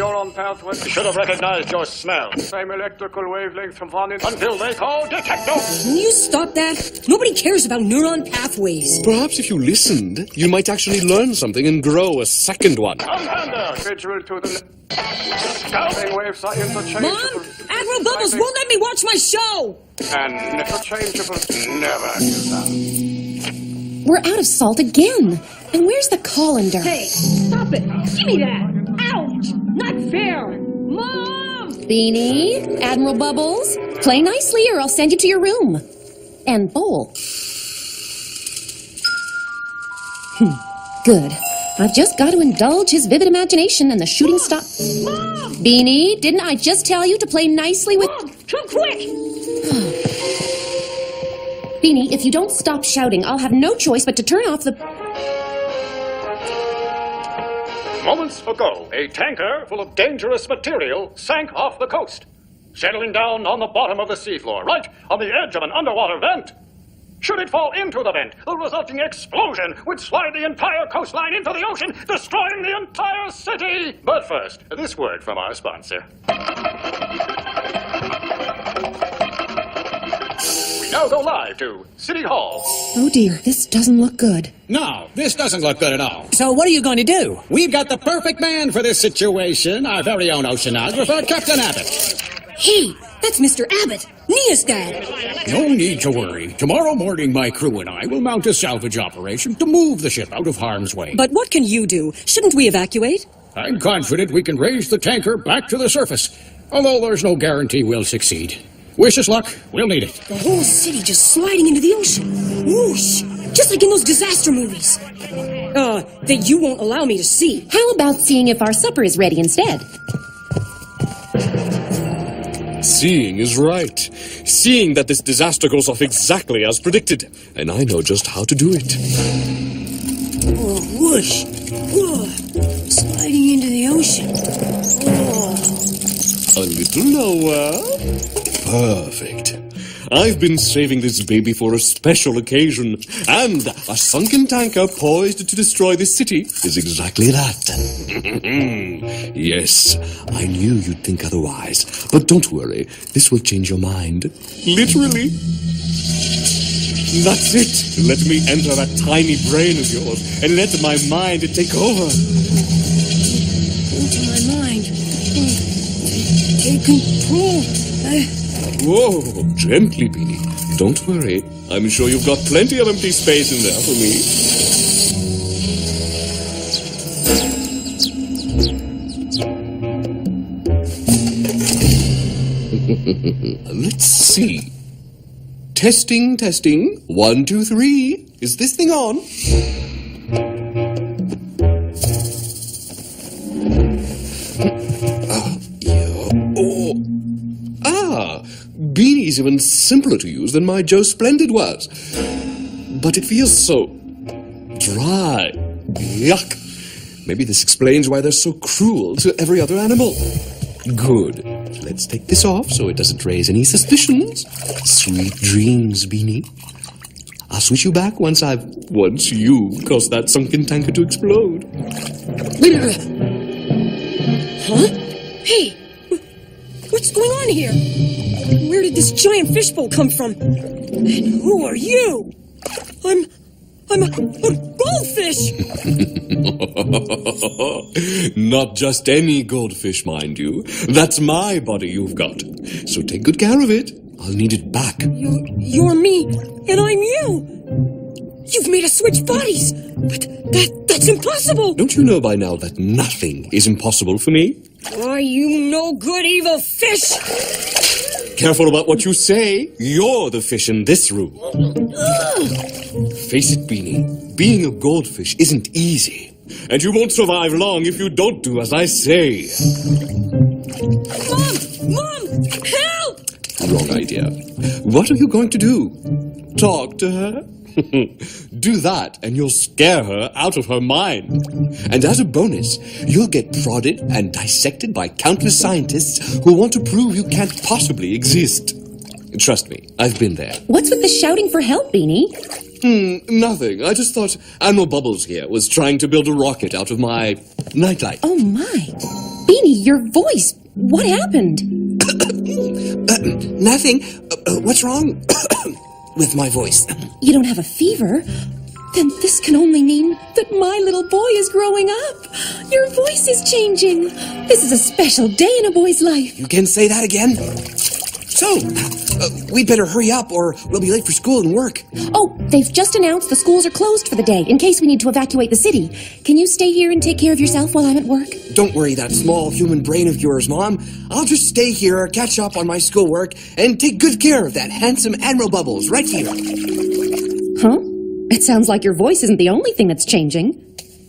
neuron pathway. Should have recognized your smell. Same electrical wavelength from one Until they call detective. Can you stop that? Nobody cares about neuron pathways. Perhaps if you listened, you might actually learn something and grow a second one. Commander. Visual to the same waves are interchangeable. Mom, Admiral Bubbles won't let me watch my show. And interchangeable. Never do that. We're out of salt again. And where's the colander? Hey, stop it. Give me that. Ouch. Not fair. Mom! Beanie, Admiral Bubbles, play nicely or I'll send you to your room. And bowl. Good. I've just got to indulge his vivid imagination and the shooting stop. Mom! Beanie, didn't I just tell you to play nicely with... Mom, come quick! Beanie, if you don't stop shouting, I'll have no choice but to turn off the... Moments ago, a tanker full of dangerous material sank off the coast, settling down on the bottom of the seafloor, right on the edge of an underwater vent. Should it fall into the vent, the resulting explosion would slide the entire coastline into the ocean, destroying the entire city. But first, this word from our sponsor. We now go live to City Hall. Oh dear, this doesn't look good. No, this doesn't look good at all. So what are you going to do? We've got the perfect man for this situation, our very own oceanographer, Captain Abbott. Hey, that's Mr. Abbott, Nia's dad. No need to worry. Tomorrow morning, my crew and I will mount a salvage operation to move the ship out of harm's way. But what can you do? Shouldn't we evacuate? I'm confident we can raise the tanker back to the surface, although there's no guarantee we'll succeed. Wish us luck. We'll need it. The whole city just sliding into the ocean. Whoosh! Just like in those disaster movies. That you won't allow me to see. How about seeing if our supper is ready instead? Seeing is right. Seeing that this disaster goes off exactly as predicted. And I know just how to do it. Oh, whoosh! Whoa! Sliding into the ocean. Oh. A little lower. Perfect. I've been saving this baby for a special occasion, and a sunken tanker poised to destroy this city is exactly that. Yes, I knew you'd think otherwise, but don't worry, this will change your mind. Literally. That's it. Let me enter that tiny brain of yours, and let my mind take over. Into my mind. Take control. Whoa, gently, Beanie. Don't worry. I'm sure you've got plenty of empty space in there for me. Let's see. Testing, testing. 1, 2, 3. Is this thing on? Beanie's even simpler to use than my Joe Splendid was. But it feels so dry. Yuck. Maybe this explains why they're so cruel to every other animal. Good. Let's take this off so it doesn't raise any suspicions. Sweet dreams, Beanie. I'll switch you back once you caused that sunken tanker to explode. Huh? Hey! What's going on here? Where did this giant fishbowl come from? And who are you? I'm a goldfish! Not just any goldfish, mind you. That's my body you've got. So take good care of it. I'll need it back. You're me, and I'm you! You've made us switch bodies! But that's impossible! Don't you know by now that nothing is impossible for me? Are you no good evil fish? Careful about what you say. You're the fish in this room. Face it, Beanie. Being a goldfish isn't easy. And you won't survive long if you don't do as I say. Mom! Help! Wrong idea. What are you going to do? Talk to her? Do that and you'll scare her out of her mind. And as a bonus, you'll get prodded and dissected by countless scientists who want to prove you can't possibly exist. Trust me, I've been there. What's with the shouting for help, Beanie? Nothing. I just thought Admiral Bubbles here was trying to build a rocket out of my nightlight. Oh, my. Beanie, your voice. What happened? Nothing. What's wrong with my voice? You don't have a fever? Then this can only mean that my little boy is growing up. Your voice is changing. This is a special day in a boy's life. You can say that again? So, we'd better hurry up or we'll be late for school and work. Oh, they've just announced the schools are closed for the day in case we need to evacuate the city. Can you stay here and take care of yourself while I'm at work? Don't worry that small human brain of yours, Mom. I'll just stay here, catch up on my schoolwork, and take good care of that handsome Admiral Bubbles right here. Huh? It sounds like your voice isn't the only thing that's changing.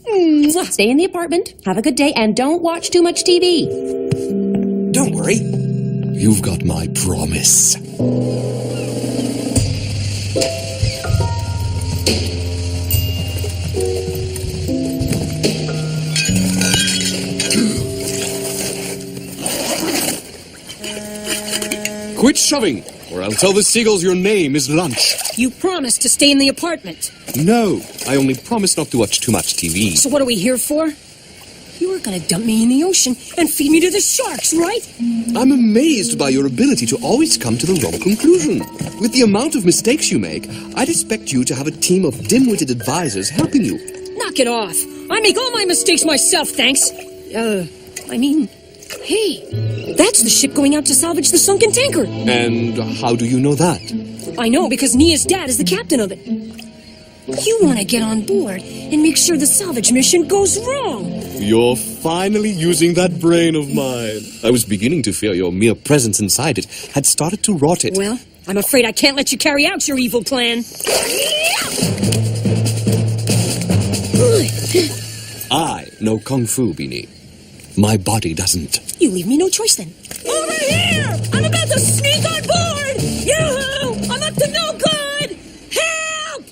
Stay in the apartment, have a good day, and don't watch too much TV. Don't worry. You've got my promise. Quit shoving, or I'll tell the seagulls your name is lunch. You promised to stay in the apartment. No, I only promise not to watch too much TV. So what are we here for? You were gonna dump me in the ocean and feed me to the sharks, right? I'm amazed by your ability to always come to the wrong conclusion. With the amount of mistakes you make, I'd expect you to have a team of dim-witted advisors helping you. Knock it off. I make all my mistakes myself, thanks. Hey, that's the ship going out to salvage the sunken tanker. And how do you know that? I know because Nia's dad is the captain of it. You want to get on board and make sure the salvage mission goes wrong. You're finally using that brain of mine. I was beginning to fear your mere presence inside it had started to rot it. Well, I'm afraid I can't let you carry out your evil plan. I know Kung Fu, Beanie. My body doesn't. You leave me no choice then. Over here! I'm about to sneak on board! Yoo-hoo! I'm up to no good! Help!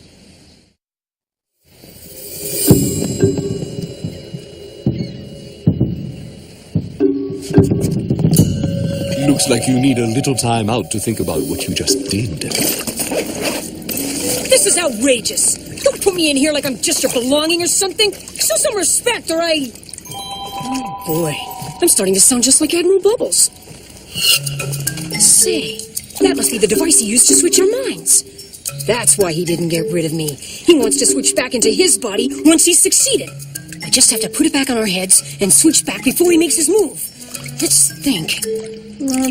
Looks like you need a little time out to think about what you just did. This is outrageous. Don't put me in here like I'm just your belonging or something. Show some respect or I... Oh, boy. I'm starting to sound just like Admiral Bubbles. Say, that must be the device he used to switch our minds. That's why he didn't get rid of me. He wants to switch back into his body once he's succeeded. I just have to put it back on our heads and switch back before he makes his move. Let's think.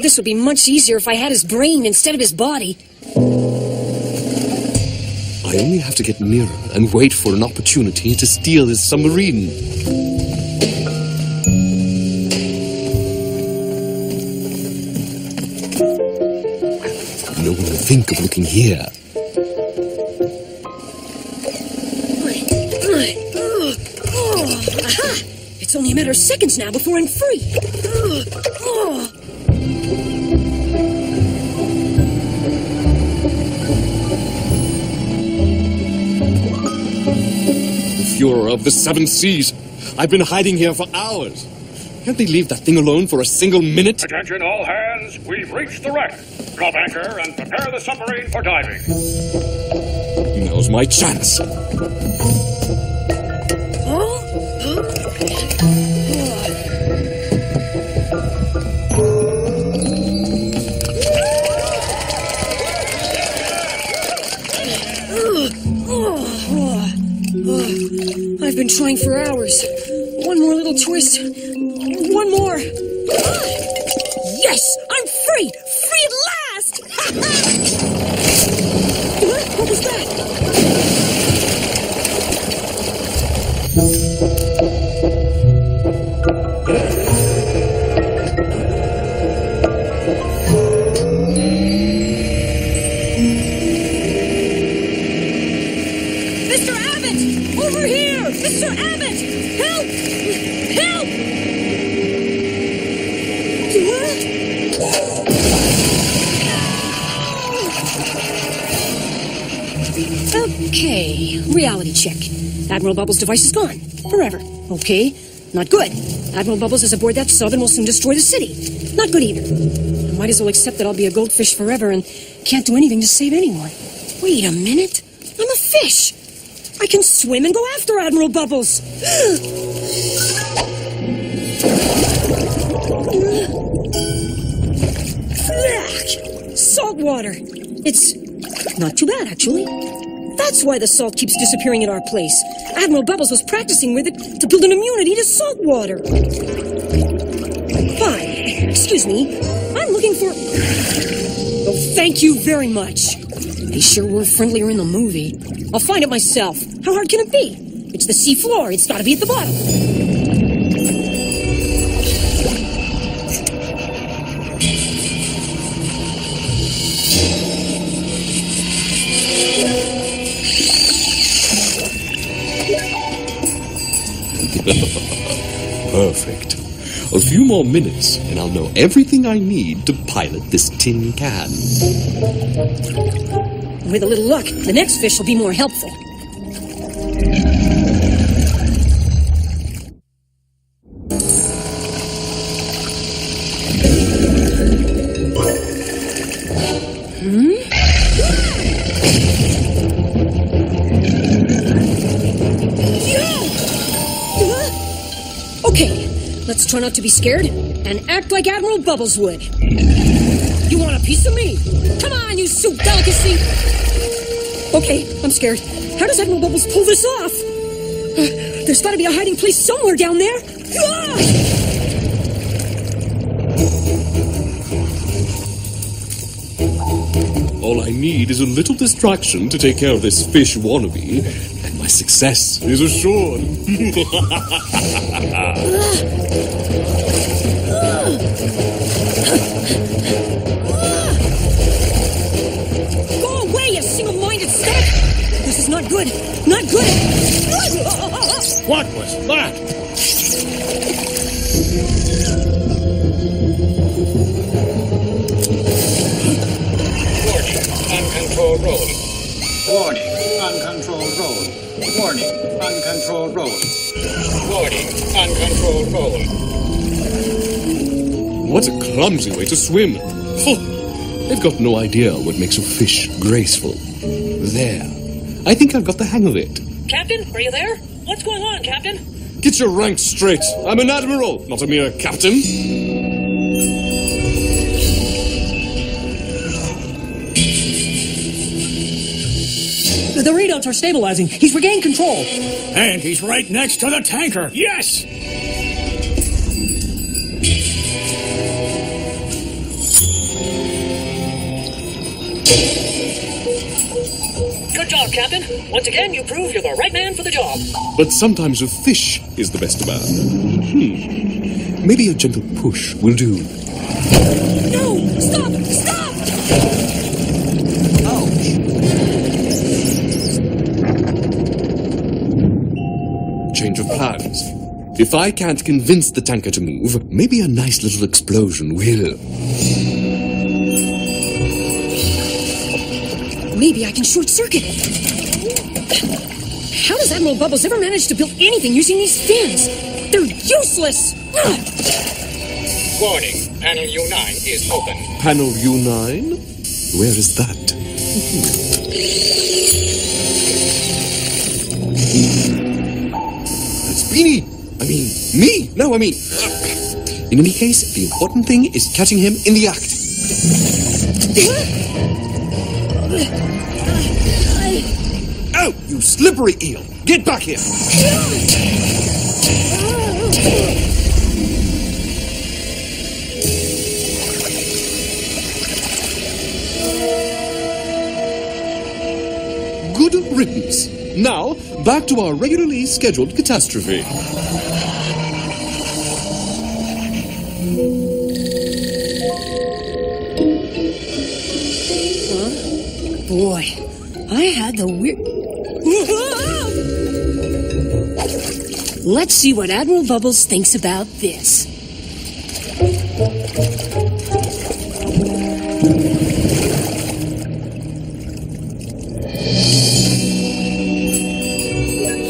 This would be much easier if I had his brain instead of his body. I only have to get nearer and wait for an opportunity to steal his submarine. No one would think of looking here. Aha! It's only a matter of seconds now before I'm free. The Fuhrer of the Seven Seas. I've been hiding here for hours. Can't they leave that thing alone for a single minute? Attention all hands, we've reached the wreck. Drop anchor and prepare the submarine for diving. Now's my chance. I've been trying for hours. One more little twist. One more. Yes! I'm free! Free at last! What was that? Mr. Abbott! Over here! Mr. Abbott! Help! Help! Okay, reality check. Admiral Bubbles' device is gone. Forever. Okay, not good. Admiral Bubbles is aboard that sub and will soon destroy the city. Not good either. I might as well accept that I'll be a goldfish forever and can't do anything to save anyone. Wait a minute. I'm a fish. I can swim and go after Admiral Bubbles. Salt water. It's not too bad, actually. That's why the salt keeps disappearing at our place. Admiral Bubbles was practicing with it to build an immunity to salt water. Fine. Excuse me. I'm looking for... Oh, thank you very much. They sure were friendlier in the movie. I'll find it myself. How hard can it be? It's the sea floor. It's got to be at the bottom. Perfect. A few more minutes, and I'll know everything I need to pilot this tin can. With a little luck, the next fish will be more helpful. Okay, let's try not to be scared and act like Admiral Bubbles would. You want a piece of me? Come on, you soup delicacy! Okay, I'm scared. How does Admiral Bubbles pull this off? There's got to be a hiding place somewhere down there. All I need is a little distraction to take care of this fish wannabe, and my success is assured. Go away, you single-minded stick! This is not good. Not good. What was that? Uncontrolled road. Warning, uncontrolled road. Warning, uncontrolled road. Warning, uncontrolled road. What a clumsy way to swim. They've got no idea what makes a fish graceful. There. I think I've got the hang of it. Captain, are you there? What's going on, Captain? Get your rank straight. I'm an admiral, not a mere captain. The readouts are stabilizing. He's regained control. And he's right next to the tanker. Yes! Good job, Captain. Once again, you prove you're the right man for the job. But sometimes a fish is the best man. Maybe a gentle push will do. No! Stop! Stop! Change of plans. If I can't convince the tanker to move, maybe a nice little explosion will. Maybe I can short-circuit it. How does Admiral Bubbles ever manage to build anything using these fins? They're useless! Warning, panel U9 is open. Panel U9? Where is that? That's Beanie! I mean, me! No, I mean... In any case, the important thing is catching him in the act. Oh, you slippery eel! Get back here! Good riddance. Now, back to our regularly scheduled catastrophe. Boy, I had the weird... Let's see what Admiral Bubbles thinks about this.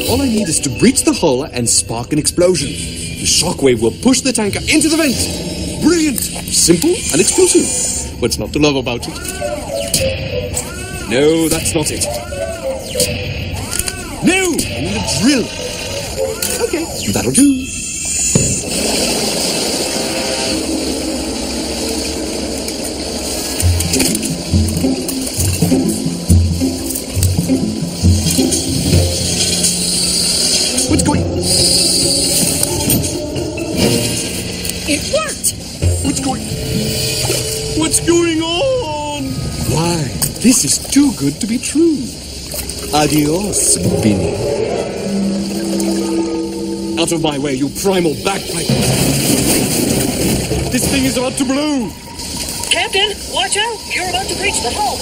All I need is to breach the hull and spark an explosion. The shockwave will push the tanker into the vent. Brilliant! Simple and explosive. What's not to love about it? No, that's not it. No! I need a drill. Okay, that'll do. What's going... It worked! What's going on? Why, this is too good to be true. Adios, Beanie. Out of my way, you primal bagpipe. This thing is about to blow. Captain, watch out! You're about to breach the hull.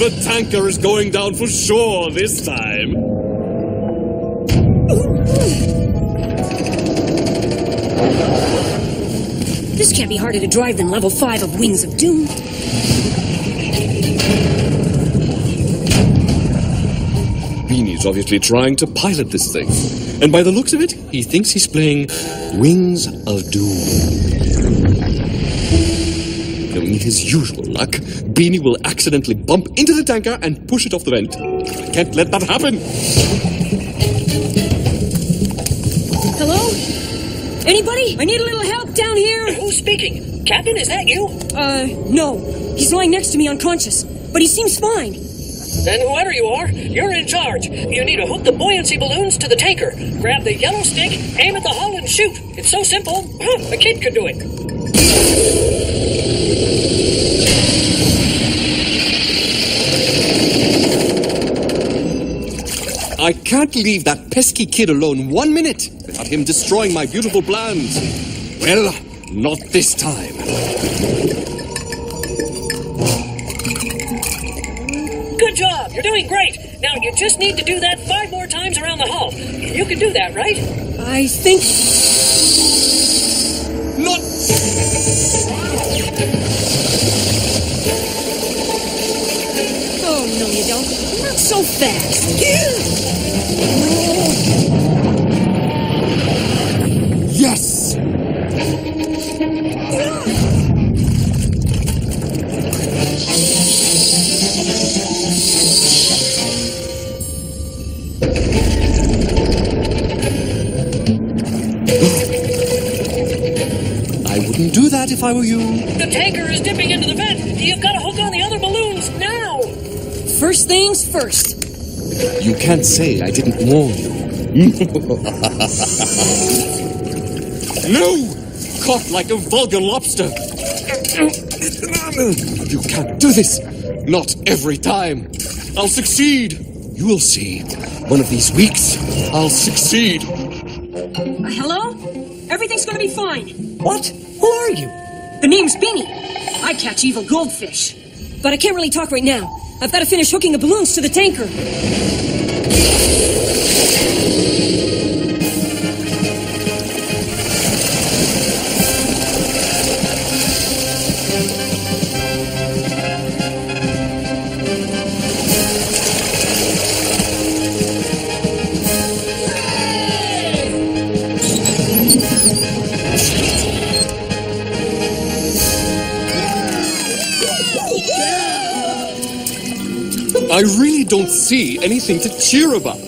The tanker is going down for sure this time. This can't be harder to drive than level 5 of Wings of Doom. Beanie's obviously trying to pilot this thing. And by the looks of it, he thinks he's playing Wings of Doom. Knowing his usual luck, Beanie will accidentally bump into the tanker and push it off the vent. I can't let that happen. Hello? Anybody? I need a little help down here. Who's speaking? Captain, is that you? No. He's lying next to me unconscious, but he seems fine. Then whoever you are, you're in charge. You need to hook the buoyancy balloons to the tanker. Grab the yellow stick, aim at the hull, and shoot. It's so simple. A kid could do it. I can't leave that pesky kid alone 1 minute without him destroying my beautiful plans. Well, not this time. Good job. You're doing great. Now you just need to do that 5 more times around the hull. You can do that, right? I think... Not... Oh, no, you don't. Not so fast. Yes! I wouldn't do that if I were you. The tanker is dipping into the vent. You've got to hook on the other balloons now. First things first. You can't say I didn't warn you. No! Caught like a vulgar lobster. You can't do this. Not every time. I'll succeed. You will see. One of these weeks, I'll succeed. Hello? Everything's gonna be fine. What? Who are you? The name's Beanie. I catch evil goldfish. But I can't really talk right now. I've got to finish hooking the balloons to the tanker. I really don't see anything to cheer about.